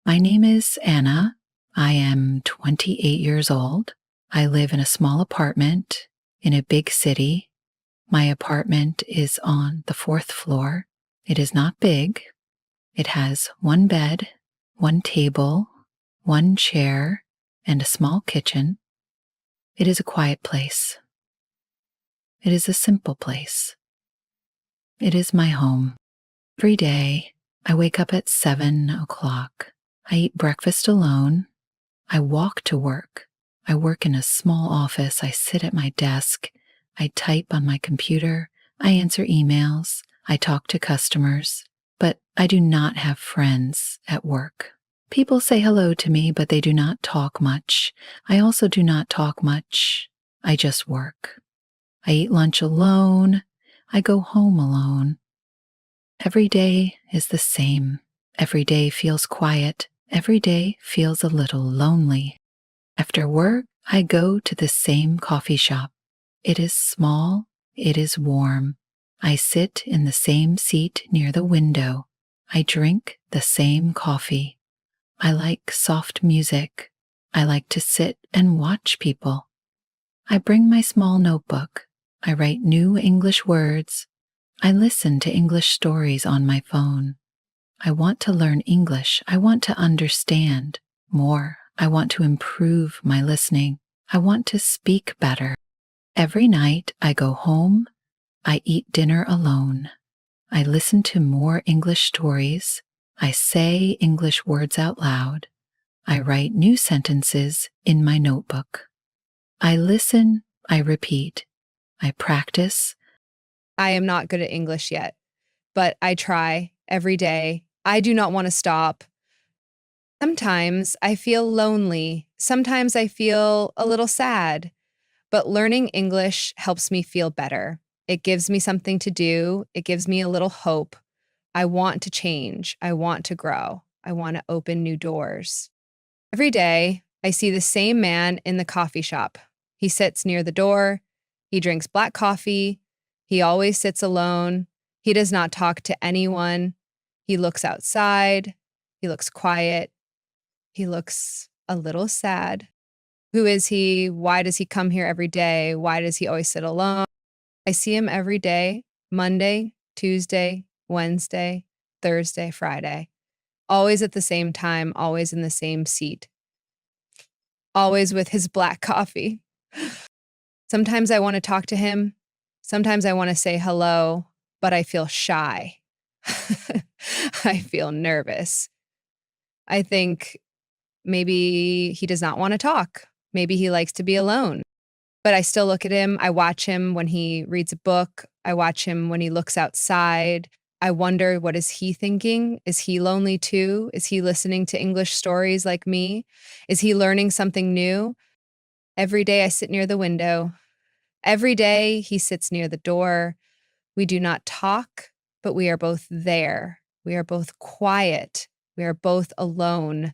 My name is Anna. I am 28 years old. I live in a small apartment in a big city. My apartment is on the fourth floor. It is not big. It has one bed, one table, one chair, and a small kitchen. It is a quiet place. It is a simple place. It is my home. Every day, I wake up at 7 o'clock. I eat breakfast alone. I walk to work. I work in a small office. I sit at my desk. I type on my computer. I answer emails. I talk to customers. But I do not have friends at work. People say hello to me, but they do not talk much. I also do not talk much. I just work. I eat lunch alone. I go home alone. Every day is the same. Every day feels quiet. Every day feels a little lonely. After work, I go to the same coffee shop. It is small. It is warm. I sit in the same seat near the window. I drink the same coffee. I like soft music. I like to sit and watch people. I bring my small notebook. I write new English words. I listen to English stories on my phone. I want to learn English. I want to understand more. I want to improve my listening. I want to speak better. Every night I go home. I eat dinner alone. I listen to more English stories. I say English words out loud. I write new sentences in my notebook. I listen. I repeat. I practice. I am not good at English yet, but I try every day. I do not want to stop. Sometimes I feel lonely. Sometimes I feel a little sad, but learning English helps me feel better. It gives me something to do. It gives me a little hope. I want to change. I want to grow. I want to open new doors. Every day, I see the same man in the coffee shop. He sits near the door. He drinks black coffee. He always sits alone. He does not talk to anyone. He looks outside. He looks quiet. He looks a little sad. Who is he? Why does he come here every day? Why does he always sit alone? I see him every day, Monday, Tuesday, Wednesday, Thursday, Friday. Always at the same time, always in the same seat, always with his black coffee. Sometimes I want to talk to him. Sometimes I want to say hello, but I feel shy. I feel nervous. I think maybe he does not want to talk. Maybe he likes to be alone. But I still look at him. I watch him when he reads a book. I watch him when he looks outside. I wonder, what is he thinking? Is he lonely too? Is he listening to English stories like me? Is he learning something new? Every day I sit near the window. Every day he sits near the door. We do not talk, but we are both there. We are both quiet. We are both alone.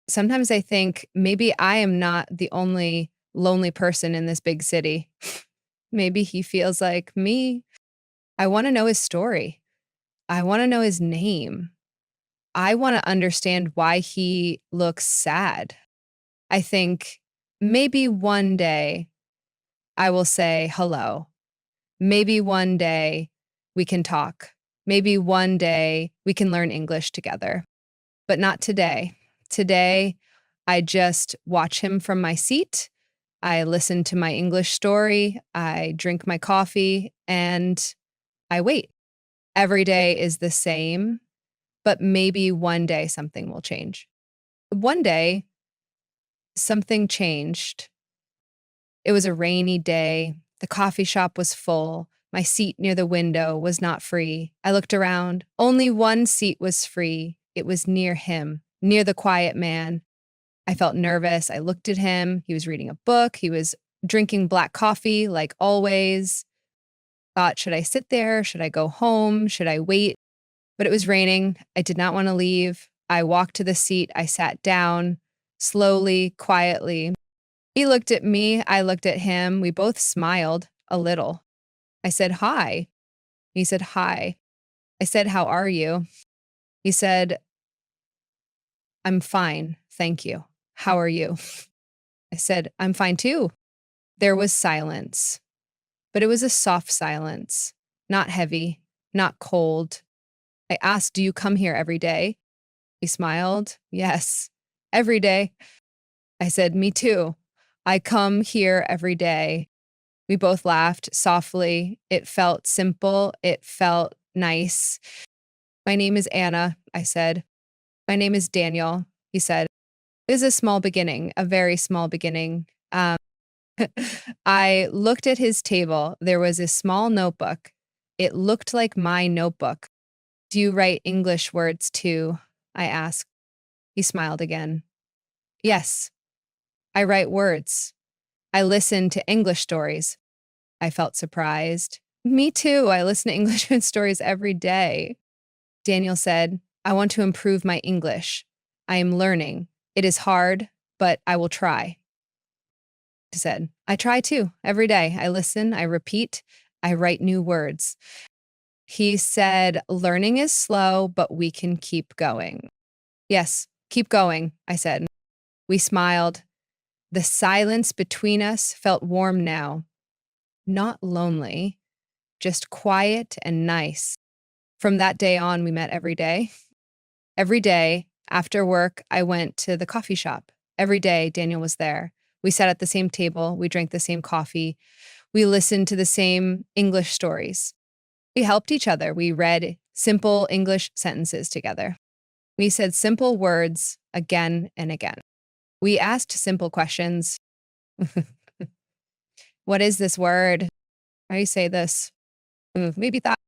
Sometimes I think maybe I am not the only lonely person in this big city. Maybe he feels like me. I want to know his story. I want to know his name. I want to understand why he looks sad. I think maybe one day I will say hello. Maybe one day we can talk. Maybe one day we can learn English together. But not today. Today, I just watch him from my seat. I listen to my English story. I drink my coffee and I wait. Every day is the same, but maybe one day something will change. One day, something changed. It was a rainy day. The coffee shop was full. My seat near the window was not free. I looked around. Only one seat was free. It was near him, near the quiet man. I felt nervous. I looked at him. He was reading a book. He was drinking black coffee like always. Thought, should I sit there? Should I go home? Should I wait? But it was raining. I did not want to leave. I walked to the seat. I sat down slowly, quietly. He looked at me. I looked at him. We both smiled a little. I said, hi. He said, hi. I said, how are you? He said, I'm fine, thank you. How are you? I said, I'm fine too. There was silence, but it was a soft silence, not heavy, not cold. I asked, do you come here every day? He smiled. Yes, every day. I said, me too. I come here every day. We both laughed softly. It felt simple. It felt nice. My name is Anna, I said. My name is Daniel, he said. It was a small beginning, a very small beginning. I looked at his table. There was a small notebook. It looked like my notebook. Do you write English words too? I asked. He smiled again. Yes, I write words. I listen to English stories. I felt surprised. Me too. I listen to English stories every day. Daniel said, I want to improve my English. I am learning. It is hard, but I will try. He said, I try too, every day. I listen, I repeat, I write new words. He said, learning is slow, but we can keep going. Yes, keep going, I said. We smiled. The silence between us felt warm now. Not lonely, just quiet and nice. From that day on, we met every day. Every day after work, I went to the coffee shop. Every day, Daniel was there. We sat at the same table. We drank the same coffee. We listened to the same English stories. We helped each other. We read simple English sentences together. We said simple words again and again. We asked simple questions. What is this word? How do you say this? Maybe that.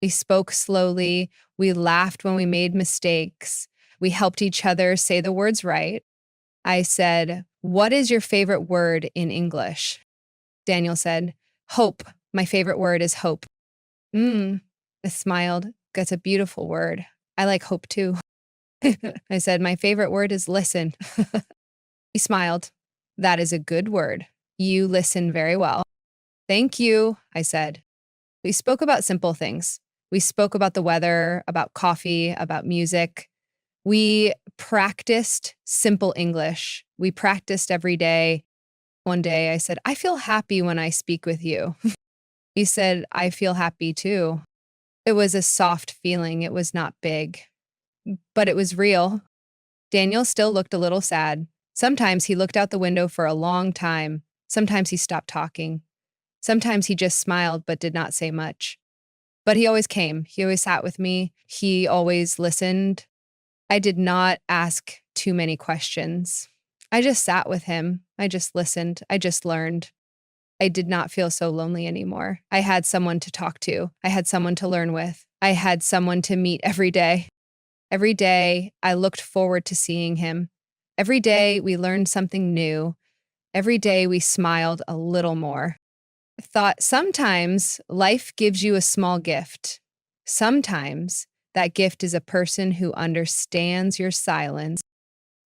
We spoke slowly. We laughed when we made mistakes. We helped each other say the words right. I said, what is your favorite word in English? Daniel said, hope. My favorite word is hope. I smiled. That's a beautiful word. I like hope too. I said, my favorite word is listen. He smiled. That is a good word. You listen very well. Thank you, I said. We spoke about simple things. We spoke about the weather, about coffee, about music. We practiced simple English. We practiced every day. One day I said, I feel happy when I speak with you. He said, I feel happy too. It was a soft feeling. It was not big, but it was real. Daniel still looked a little sad. Sometimes he looked out the window for a long time. Sometimes he stopped talking. Sometimes he just smiled but did not say much. But he always came. He always sat with me. He always listened. I did not ask too many questions. I just sat with him. I just listened. I just learned. I did not feel so lonely anymore. I had someone to talk to. I had someone to learn with. I had someone to meet every day. Every day, I looked forward to seeing him. Every day, we learned something new. Every day, we smiled a little more. I thought sometimes life gives you a small gift. Sometimes that gift is a person who understands your silence.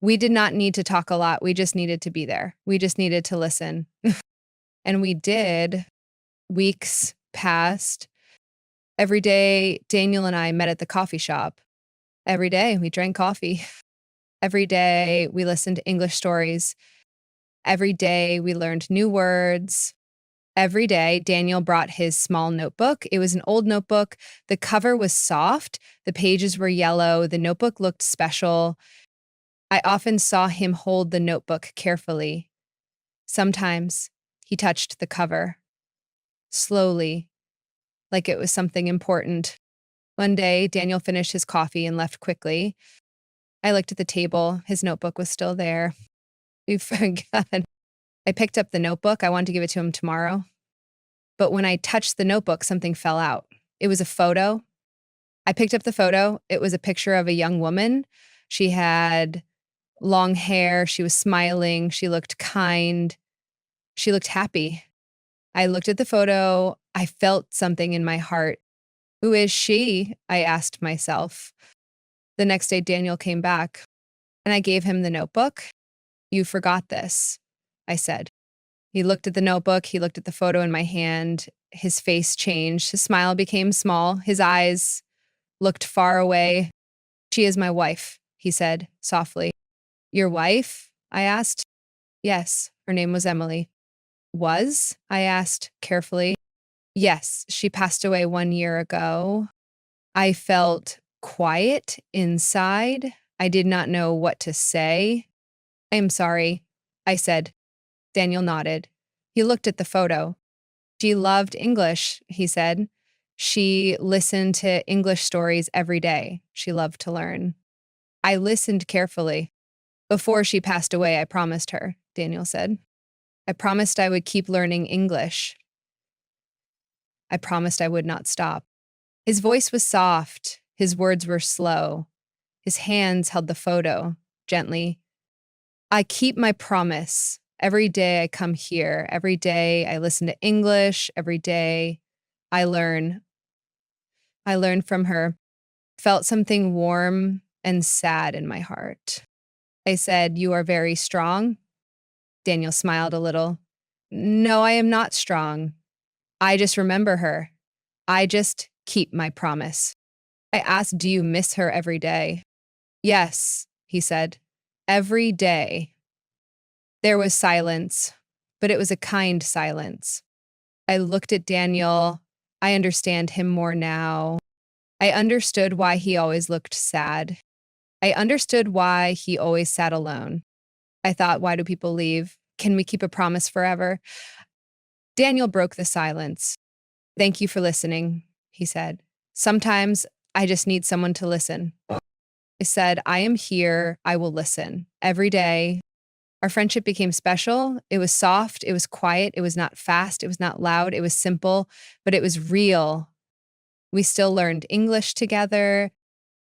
We did not need to talk a lot. We just needed to be there. We just needed to listen. And we did. Weeks passed. Every day, Daniel and I met at the coffee shop. Every day, we drank coffee. Every day, we listened to English stories. Every day, we learned new words. Every day, Daniel brought his small notebook. It was an old notebook. The cover was soft. The pages were yellow. The notebook looked special. I often saw him hold the notebook carefully. Sometimes he touched the cover, slowly, like it was something important. One day, Daniel finished his coffee and left quickly. I looked at the table. His notebook was still there. We forgot. I picked up the notebook. I wanted to give it to him tomorrow. But when I touched the notebook, something fell out. It was a photo. I picked up the photo. It was a picture of a young woman. She had long hair. She was smiling. She looked kind. She looked happy. I looked at the photo. I felt something in my heart. Who is she? I asked myself. The next day, Daniel came back, and I gave him the notebook. You forgot this, I said. He looked at the notebook. He looked at the photo in my hand. His face changed. His smile became small. His eyes looked far away. She is my wife, he said softly. Your wife? I asked. Yes, her name was Emily. Was? I asked carefully. Yes, she passed away 1 year ago. I felt quiet inside. I did not know what to say. I am sorry, I said. Daniel nodded. He looked at the photo. She loved English, he said. She listened to English stories every day. She loved to learn. I listened carefully. Before she passed away, I promised her, Daniel said. I promised I would keep learning English. I promised I would not stop. His voice was soft. His words were slow. His hands held the photo gently. I keep my promise. Every day I come here. Every day I listen to English. Every day I learn. I learned from her. Felt something warm and sad in my heart. I said, "You are very strong." Daniel smiled a little. No, I am not strong. I just remember her. I just keep my promise. I asked, do you miss her every day? Yes, he said. Every day. There was silence, but it was a kind silence. I looked at Daniel. I understand him more now. I understood why he always looked sad. I understood why he always sat alone. I thought, why do people leave? Can we keep a promise forever? Daniel broke the silence. Thank you for listening, he said. Sometimes I just need someone to listen. I said, I am here. I will listen. Every day. Our friendship became special. It was soft. It was quiet. It was not fast. It was not loud. It was simple, but it was real. We still learned English together.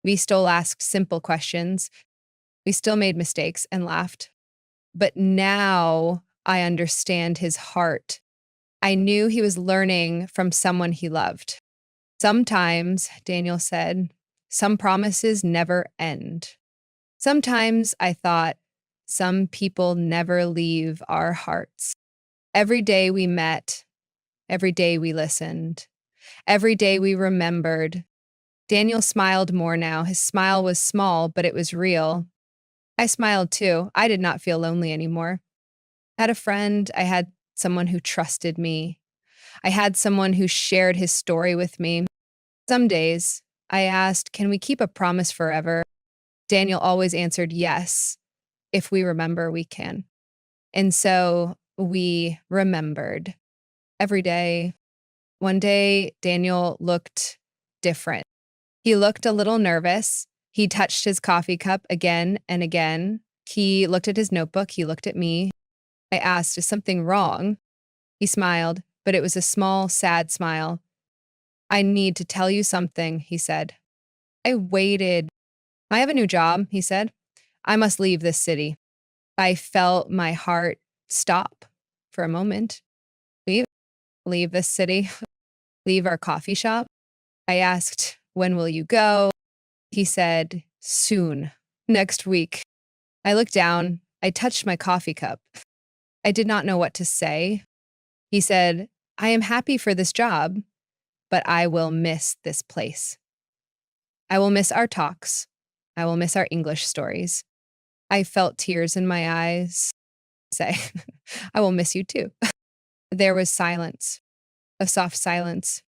We still asked simple questions. We still made mistakes and laughed. But now I understand his heart. I knew he was learning from someone he loved. Sometimes, Daniel said, some promises never end. Sometimes I thought, some people never leave our hearts. Every day we met, every day we listened, every day we remembered. Daniel smiled more now. His smile was small, but it was real. I smiled too. I did not feel lonely anymore. I had a friend. I had someone who trusted me. I had someone who shared his story with me. Some days I asked, can we keep a promise forever? Daniel always answered yes. If we remember, we can. And so we remembered every day. One day, Daniel looked different. He looked a little nervous. He touched his coffee cup again and again. He looked at his notebook. He looked at me. I asked, is something wrong? He smiled, but it was a small, sad smile. I need to tell you something, he said. I waited. I have a new job, he said. I must leave this city. I felt my heart stop for a moment. Leave this city, leave our coffee shop. I asked, when will you go? He said, soon, next week. I looked down. I touched my coffee cup. I did not know what to say. He said, I am happy for this job, but I will miss this place. I will miss our talks. I will miss our English stories. I felt tears in my eyes. Say, I will miss you too. There was silence, a soft silence,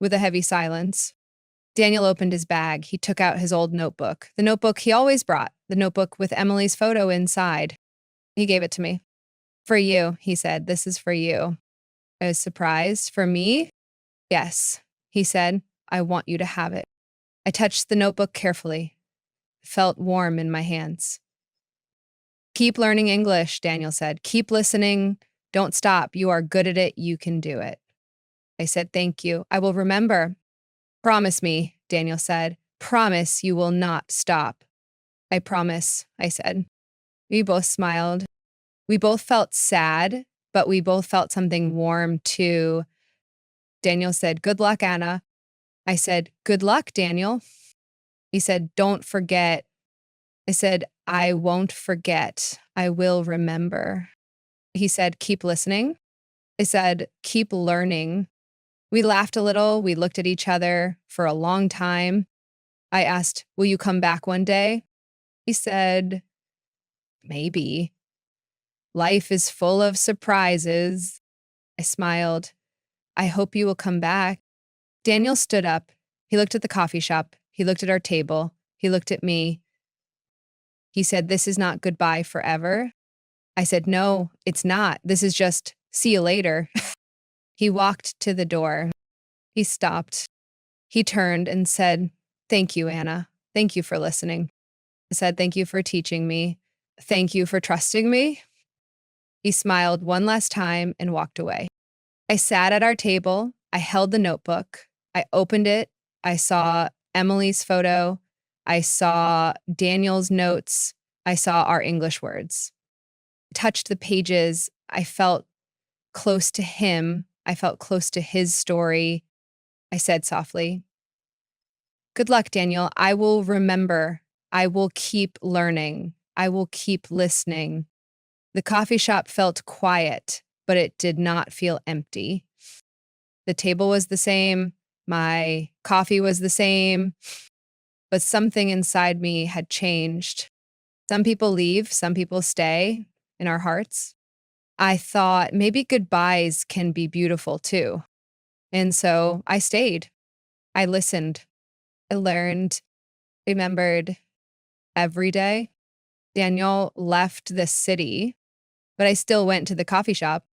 with a heavy silence. Daniel opened his bag. He took out his old notebook, the notebook he always brought, the notebook with Emily's photo inside. He gave it to me. For you, he said, this is for you. I was surprised. For me? Yes, he said, I want you to have it. I touched the notebook carefully. It felt warm in my hands. Keep learning English, Daniel said. Keep listening. Don't stop. You are good at it. You can do it. I said, thank you. I will remember. Promise me, Daniel said. Promise you will not stop. I promise, I said. We both smiled. We both felt sad, but we both felt something warm too. Daniel said, good luck, Anna. I said, good luck, Daniel. He said, don't forget. I said, I won't forget. I will remember. He said, keep listening. I said, keep learning. We laughed a little. We looked at each other for a long time. I asked, will you come back one day? He said, maybe. Life is full of surprises. I smiled. I hope you will come back. Daniel stood up. He looked at the coffee shop. He looked at our table. He looked at me. He said, this is not goodbye forever. I said, no, it's not. This is just see you later. He walked to the door. He stopped. He turned and said, thank you, Anna. Thank you for listening. I said, thank you for teaching me. Thank you for trusting me. He smiled one last time and walked away. I sat at our table. I held the notebook. I opened it. I saw Emily's photo. I saw Daniel's notes. I saw our English words. I touched the pages. I felt close to him. I felt close to his story. I said softly, good luck, Daniel. I will remember. I will keep learning. I will keep listening. The coffee shop felt quiet, but it did not feel empty. The table was the same. My coffee was the same, but something inside me had changed. Some people leave, some people stay in our hearts. I thought maybe goodbyes can be beautiful too. And so I stayed. I listened. I learned, remembered every day. Daniel left the city, but I still went to the coffee shop.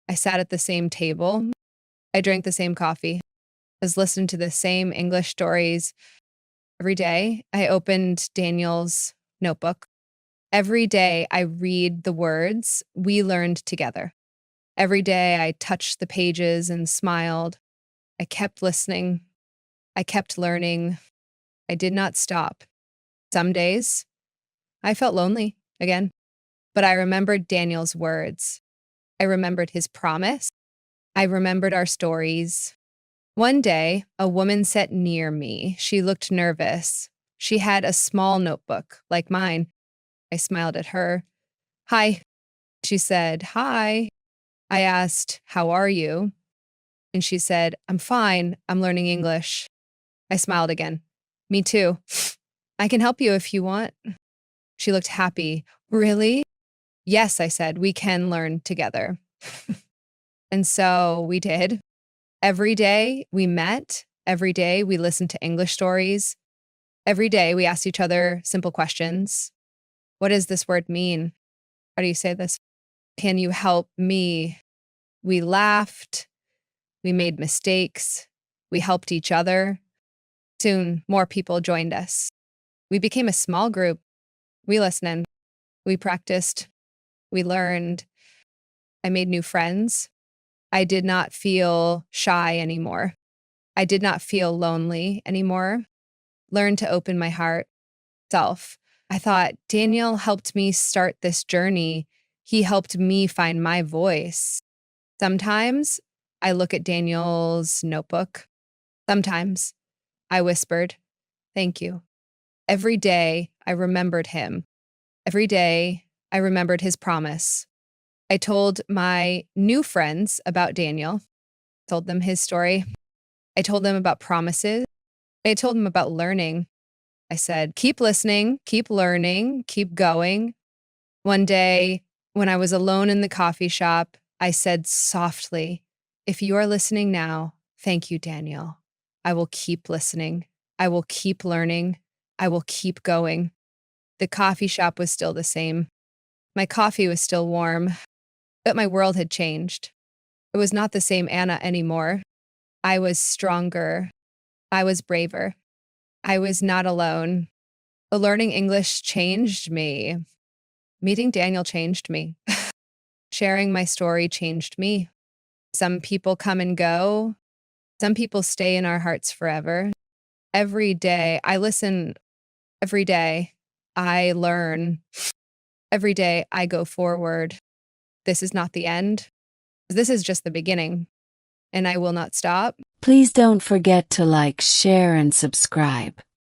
I sat at the same table. I drank the same coffee. I was listening to the same English stories. Every day, I opened Daniel's notebook. Every day, I read the words we learned together. Every day, I touched the pages and smiled. I kept listening. I kept learning. I did not stop. Some days, I felt lonely again, but I remembered Daniel's words. I remembered his promise. I remembered our stories. One day, a woman sat near me. She looked nervous. She had a small notebook like mine. I smiled at her. Hi. She said, hi. I asked, how are you? And she said, I'm fine. I'm learning English. I smiled again. Me too. I can help you if you want. She looked happy. Really? Yes, I said, we can learn together. And so we did. Every day we met. Every day we listened to English stories. Every day we asked each other simple questions. What does this word mean? How do you say this? Can you help me? We laughed. We made mistakes. We helped each other. Soon, more people joined us. We became a small group. We listened. We practiced. We learned. I made new friends. I did not feel shy anymore. I did not feel lonely anymore. Learned to open my heart. Self. I thought Daniel helped me start this journey. He helped me find my voice. Sometimes I look at Daniel's notebook. Sometimes I whispered, thank you. Every day I remembered him. Every day I remembered his promise. I told my new friends about Daniel, told them his story. I told them about promises. I told them about learning. I said, keep listening, keep learning, keep going. One day, when I was alone in the coffee shop, I said softly, if you are listening now, thank you, Daniel. I will keep listening. I will keep learning. I will keep going. The coffee shop was still the same. My coffee was still warm, but my world had changed. It was not the same Anna anymore. I was stronger. I was braver. I was not alone. Learning English changed me. Meeting Daniel changed me. Sharing my story changed me. Some people come and go. Some people stay in our hearts forever. Every day, I listen. Every day, I learn. Every day, I go forward. This is not the end. This is just the beginning. And I will not stop. Please don't forget to like, share, and subscribe.